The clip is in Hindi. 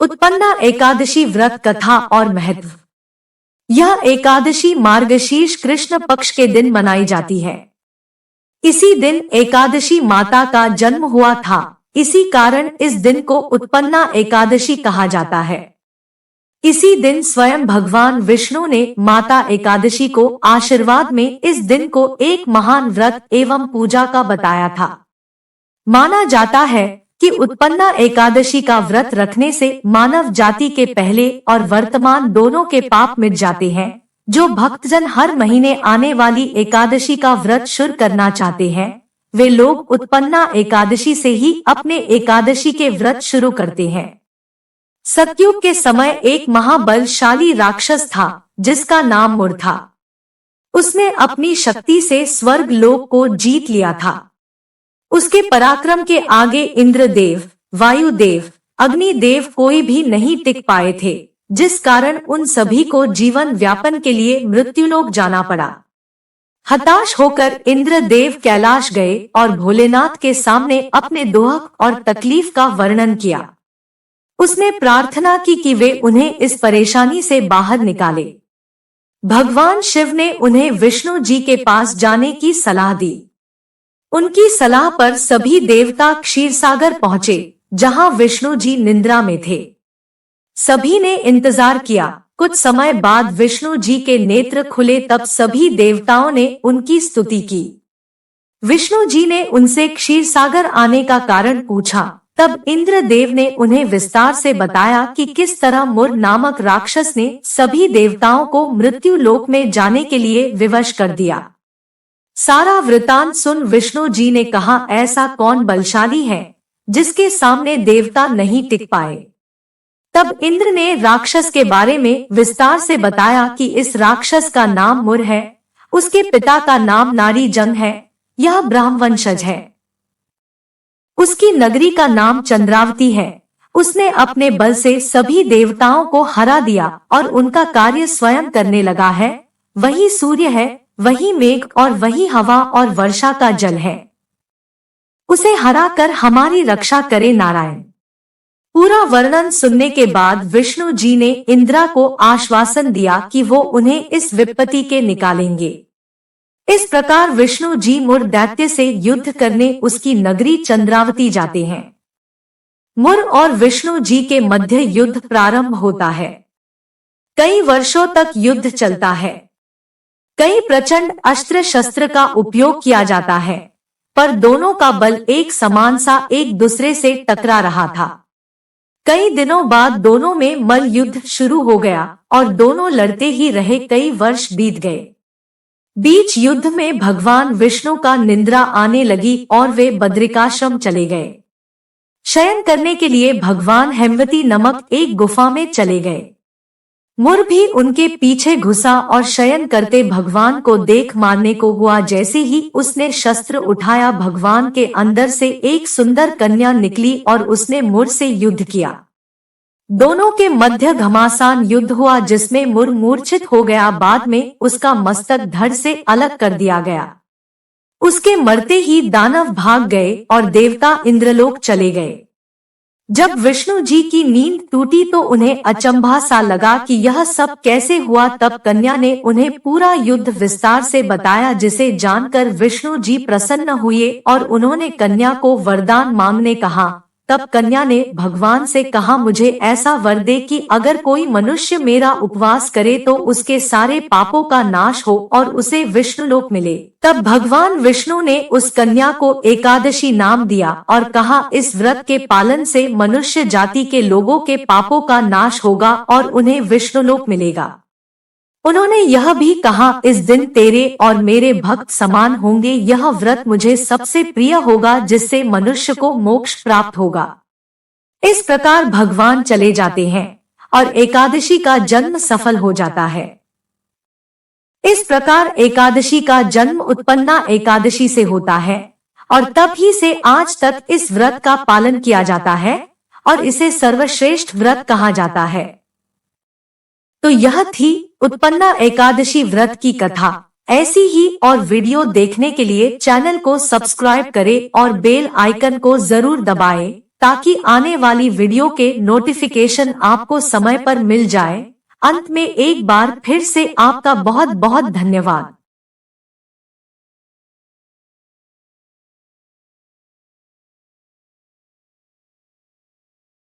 उत्पन्ना एकादशी व्रत कथा और महत्व। यह एकादशी मार्गशीर्ष कृष्ण पक्ष के दिन मनाई जाती है। इसी दिन एकादशी माता का जन्म हुआ था, इसी कारण इस दिन को उत्पन्ना एकादशी कहा जाता है। इसी दिन स्वयं भगवान विष्णु ने माता एकादशी को आशीर्वाद में इस दिन को एक महान व्रत एवं पूजा का बताया था। माना जाता है कि उत्पन्ना एकादशी का व्रत रखने से मानव जाति के पहले और वर्तमान दोनों के पाप मिट जाते हैं। जो भक्तजन हर महीने आने वाली एकादशी का व्रत शुरू करना चाहते हैं, वे लोग उत्पन्ना एकादशी से ही अपने एकादशी के व्रत शुरू करते हैं। सतयुग के समय एक महाबलशाली राक्षस था जिसका नाम मुर था। उसने अपनी शक्ति से स्वर्ग लोक को जीत लिया था। उसके पराक्रम के आगे इंद्रदेव, वायुदेव, अग्निदेव कोई भी नहीं टिक पाए थे, जिस कारण उन सभी को जीवन व्यापन के लिए मृत्युलोक जाना पड़ा। हताश होकर इंद्रदेव कैलाश गए और भोलेनाथ के सामने अपने दुख और तकलीफ का वर्णन किया। उसने प्रार्थना की कि वे उन्हें इस परेशानी से बाहर निकाले। भगवान शिव ने उन्हें विष्णु जी के पास जाने की सलाह दी। उनकी सलाह पर सभी देवता क्षीरसागर पहुंचे, जहां विष्णु जी निद्रा में थे। सभी ने इंतजार किया। कुछ समय बाद विष्णु जी के नेत्र खुले, तब सभी देवताओं ने उनकी स्तुति की। विष्णु जी ने उनसे क्षीरसागर आने का कारण पूछा। तब इंद्रदेव ने उन्हें विस्तार से बताया कि किस तरह मुर नामक राक्षस ने सभी देवताओं को मृत्यु लोक में जाने के लिए विवश कर दिया। सारा वृतांत सुन विष्णु जी ने कहा, ऐसा कौन बलशाली है जिसके सामने देवता नहीं टिक पाए। तब इंद्र ने राक्षस के बारे में विस्तार से बताया कि इस राक्षस का नाम मुर है, उसके पिता का नाम नारी जंग है, यह ब्राह्मवंशज है। उसकी नगरी का नाम चंद्रावती है। उसने अपने बल से सभी देवताओं को हरा दिया और उनका कार्य स्वयं करने लगा है। वही सूर्य है, वही मेघ और वही हवा और वर्षा का जल है। उसे हरा कर हमारी रक्षा करे नारायण। पूरा वर्णन सुनने के बाद विष्णु जी ने इंद्रा को आश्वासन दिया कि वो उन्हें इस विपत्ति के निकालेंगे। इस प्रकार विष्णु जी मुर दैत्य से युद्ध करने उसकी नगरी चंद्रावती जाते हैं। मुर और विष्णु जी के मध्य युद्ध प्रारंभ होता है। कई वर्षों तक युद्ध चलता है। कई प्रचंड अस्त्र शस्त्र का उपयोग किया जाता है, पर दोनों का बल एक समान सा एक दूसरे से टकरा रहा था। कई दिनों बाद दोनों में मल्ल युद्ध शुरू हो गया और दोनों लड़ते ही रहे। कई वर्ष बीत गए। बीच युद्ध में भगवान विष्णु का निद्रा आने लगी और वे बद्रिकाश्रम चले गए। शयन करने के लिए भगवान हेमवती नामक एक गुफा में चले गए। मुर भी उनके पीछे घुसा और शयन करते भगवान को देख मारने को हुआ। जैसे ही उसने शस्त्र उठाया, भगवान के अंदर से एक सुंदर कन्या निकली और उसने मुर से युद्ध किया। दोनों के मध्य घमासान युद्ध हुआ, जिसमें मुर मूर्छित हो गया। बाद में उसका मस्तक धड़ से अलग कर दिया गया। उसके मरते ही दानव भाग गए और देवता इंद्रलोक चले गए। जब विष्णु जी की नींद टूटी तो उन्हें अचंभा सा लगा कि यह सब कैसे हुआ। तब कन्या ने उन्हें पूरा युद्ध विस्तार से बताया, जिसे जानकर विष्णु जी प्रसन्न हुए और उन्होंने कन्या को वरदान मांगने कहा। तब कन्या ने भगवान से कहा, मुझे ऐसा वर दे कि अगर कोई मनुष्य मेरा उपवास करे तो उसके सारे पापों का नाश हो और उसे विष्णुलोक मिले। तब भगवान विष्णु ने उस कन्या को एकादशी नाम दिया और कहा, इस व्रत के पालन से मनुष्य जाति के लोगों के पापों का नाश होगा और उन्हें विष्णुलोक मिलेगा। उन्होंने यह भी कहा, इस दिन तेरे और मेरे भक्त समान होंगे। यह व्रत मुझे सबसे प्रिय होगा, जिससे मनुष्य को मोक्ष प्राप्त होगा। इस प्रकार भगवान चले जाते हैं और एकादशी का जन्म सफल हो जाता है। इस प्रकार एकादशी का जन्म उत्पन्ना एकादशी से होता है और तब ही से आज तक इस व्रत का पालन किया जाता है और इसे सर्वश्रेष्ठ व्रत कहा जाता है। तो यह थी उत्पन्ना एकादशी व्रत की कथा। ऐसी ही और वीडियो देखने के लिए चैनल को सब्सक्राइब करें और बेल आइकन को जरूर दबाएं ताकि आने वाली वीडियो के नोटिफिकेशन आपको समय पर मिल जाए। अंत में एक बार फिर से आपका बहुत बहुत धन्यवाद।